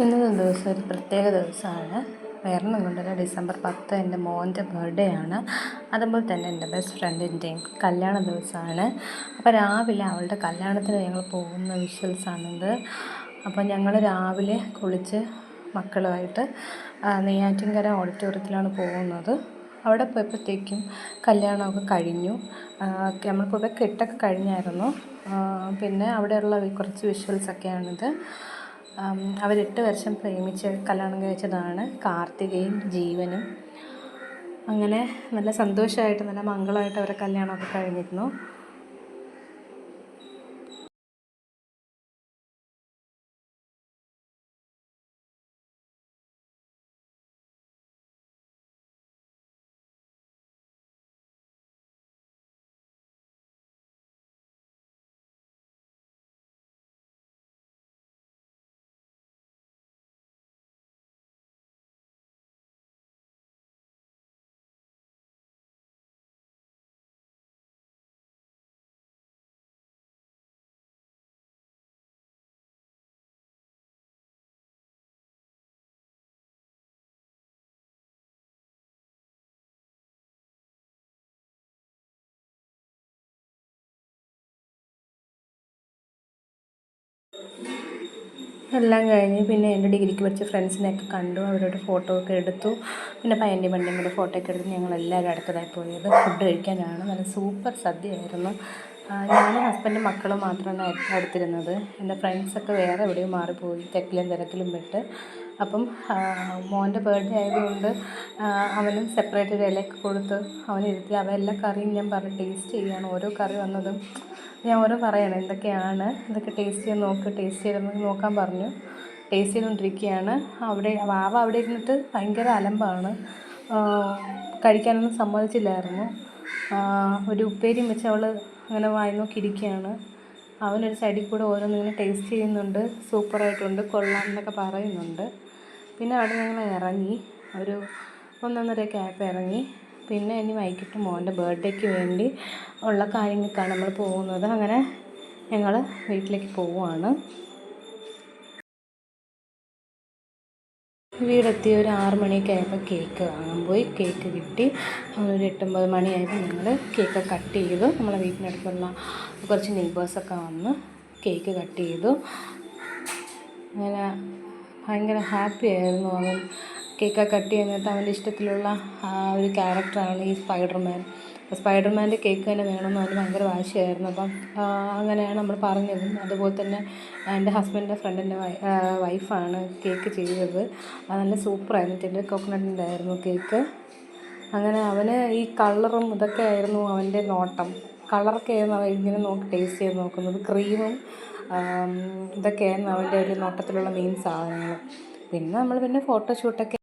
ഇന്നത്തെ ദിവസം ഒരു പ്രത്യേക ദിവസമാണ്. വേറൊന്നും കൊണ്ടല്ല, ഡിസംബർ 10 എൻ്റെ മോൻ്റെ ബർത്ത്ഡേ ആണ്. അതുപോലെ തന്നെ എൻ്റെ ബെസ്റ്റ് ഫ്രണ്ടിൻ്റെയും കല്യാണ ദിവസമാണ്. അപ്പോൾ രാവിലെ അവളുടെ കല്യാണത്തിന് ഞങ്ങൾ പോകുന്ന വിഷ്വൽസാണിത്. അപ്പോൾ ഞങ്ങൾ രാവിലെ കുളിച്ച് മക്കളുമായിട്ട് നെയ്യാറ്റിൻകര ഓഡിറ്റോറിയത്തിലാണ് പോകുന്നത്. അവിടെ പോയപ്പോഴത്തേക്കും കല്യാണമൊക്കെ കഴിഞ്ഞു. നമ്മൾ പൊതുവെ കെട്ടൊക്കെ കഴിഞ്ഞായിരുന്നു. പിന്നെ അവിടെയുള്ള കുറച്ച് വിഷ്വൽസൊക്കെയാണിത്. അവർ 8 വർഷം പ്രേമിച്ച് കല്യാണം കഴിച്ചതാണ് കാർത്തികയും ജീവനും. അങ്ങനെ നല്ല സന്തോഷമായിട്ട് നല്ല മംഗളമായിട്ട് അവരെ കല്യാണമൊക്കെ കഴിഞ്ഞിരുന്നു. എല്ലാം കഴിഞ്ഞ് പിന്നെ എൻ്റെ ഡിഗ്രിക്ക് പഠിച്ച ഫ്രണ്ട്സിനെയൊക്കെ കണ്ടു, അവരോട് ഫോട്ടോ ഒക്കെ എടുത്തു. പിന്നെ പയ്യൻ്റെയും വണ്ടിയും കൂടെ ഫോട്ടോ ഒക്കെ എടുത്ത് ഞങ്ങളെല്ലാവരും അടുത്തതായി പോയത് ഫുഡ് കഴിക്കാനാണ്. നല്ല സൂപ്പർ സദ്യയായിരുന്നു. ഞാനും ഹസ്ബൻഡും മക്കളും മാത്രമാണ് അടുത്തിരുന്നത്. എൻ്റെ ഫ്രണ്ട്സൊക്കെ വേറെ എവിടെയും മാറിപ്പോയി, തിരക്കിലും പെട്ട്. അപ്പം മോൻ്റെ ബർത്ത്ഡേ ആയതുകൊണ്ട് അവനും സെപ്പറേറ്റ് ഒരു ഇലയൊക്കെ കൊടുത്ത് അവനിരുത്തി. അവൻ എല്ലാ കറിയും ഞാൻ പറഞ്ഞ് ടേസ്റ്റ് ചെയ്യുകയാണ്. ഓരോ കറി വന്നതും ഞാൻ ഓരോ പറയണം എന്തൊക്കെയാണ്, ഇതൊക്കെ ടേസ്റ്റ് ചെയ്ത് നോക്കാൻ പറഞ്ഞു. ടേസ്റ്റ് ചെയ്തുകൊണ്ടിരിക്കുകയാണ്. വാവ അവിടെ ഇരുന്നിട്ട് ഭയങ്കര അലമ്പാണ്, കഴിക്കാനൊന്നും സമ്മതിച്ചില്ലായിരുന്നു. ഒരു ഉപ്പേരിയും വെച്ച് അവൾ അങ്ങനെ വായി നോക്കിയിരിക്കുകയാണ്. അവനൊരു സൈഡിൽ കൂടെ ഓരോന്നിങ്ങനെ ടേസ്റ്റ് ചെയ്യുന്നുണ്ട്. സൂപ്പറായിട്ടുണ്ട്, കൊള്ളാം എന്നൊക്കെ പറയുന്നുണ്ട്. പിന്നെ അവിടെ ഞങ്ങൾ ഇറങ്ങി, ഒരു 1:30 ആയപ്പോൾ ഇറങ്ങി. പിന്നെ ഇനി വൈകിട്ട് മോൻ്റെ ബർത്ത്ഡേക്ക് വേണ്ടി ഉള്ള കാര്യങ്ങൾക്കാണ് നമ്മൾ പോകുന്നത്. അങ്ങനെ ഞങ്ങൾ വീട്ടിലേക്ക് പോവുകയാണ്. വീടെത്തി ഒരു 6 മണിയൊക്കെ ആയപ്പോൾ കേക്ക് വാങ്ങാൻ പോയി. കേക്ക് കിട്ടി. ഒരു 8-9 മണിയായപ്പോൾ ഞങ്ങൾ കേക്ക് കട്ട് ചെയ്തു. നമ്മളെ വീട്ടിനടുത്തുള്ള കുറച്ച് നെയ്ബേഴ്സൊക്കെ വന്ന് കേക്ക് കട്ട് ചെയ്തു. അങ്ങനെ ഭയങ്കര ഹാപ്പി ആയിരുന്നു അവൻ. കേക്ക് കട്ട് ചെയ്യുന്നിട്ട് അവൻ്റെ ഇഷ്ടത്തിലുള്ള ഒരു ക്യാരക്ടറാണ് ഈ സ്പൈഡർമാൻ്റെ കേക്ക് തന്നെ വേണമെന്ന് അവന് ഭയങ്കര വാശിയായിരുന്നു. അപ്പം അങ്ങനെയാണ് നമ്മൾ പറഞ്ഞതും. അതുപോലെ തന്നെ എൻ്റെ ഹസ്ബൻഡിൻ്റെ ഫ്രണ്ടിൻ്റെ വൈഫാണ് കേക്ക് ചെയ്തത്. അത് നല്ല സൂപ്പറായിരുന്നു. ടെൻഡർ കോക്കനട്ടിൻ്റെ ആയിരുന്നു കേക്ക്. അങ്ങനെ അവന് ഈ കളറും ഇതൊക്കെ ആയിരുന്നു അവൻ്റെ നോട്ടം. കളറൊക്കെ ആയിരുന്നു അവൻ ഇങ്ങനെ ടേസ്റ്റ് ചെയ്ത് നോക്കുന്നത്. ക്രീമും ഇതൊക്കെയായിരുന്നു അവൻ്റെ ഒരു നോട്ടത്തിലുള്ള മെയിൻ സാധനങ്ങൾ. പിന്നെ നമ്മൾ ഫോട്ടോഷൂട്ടൊക്കെ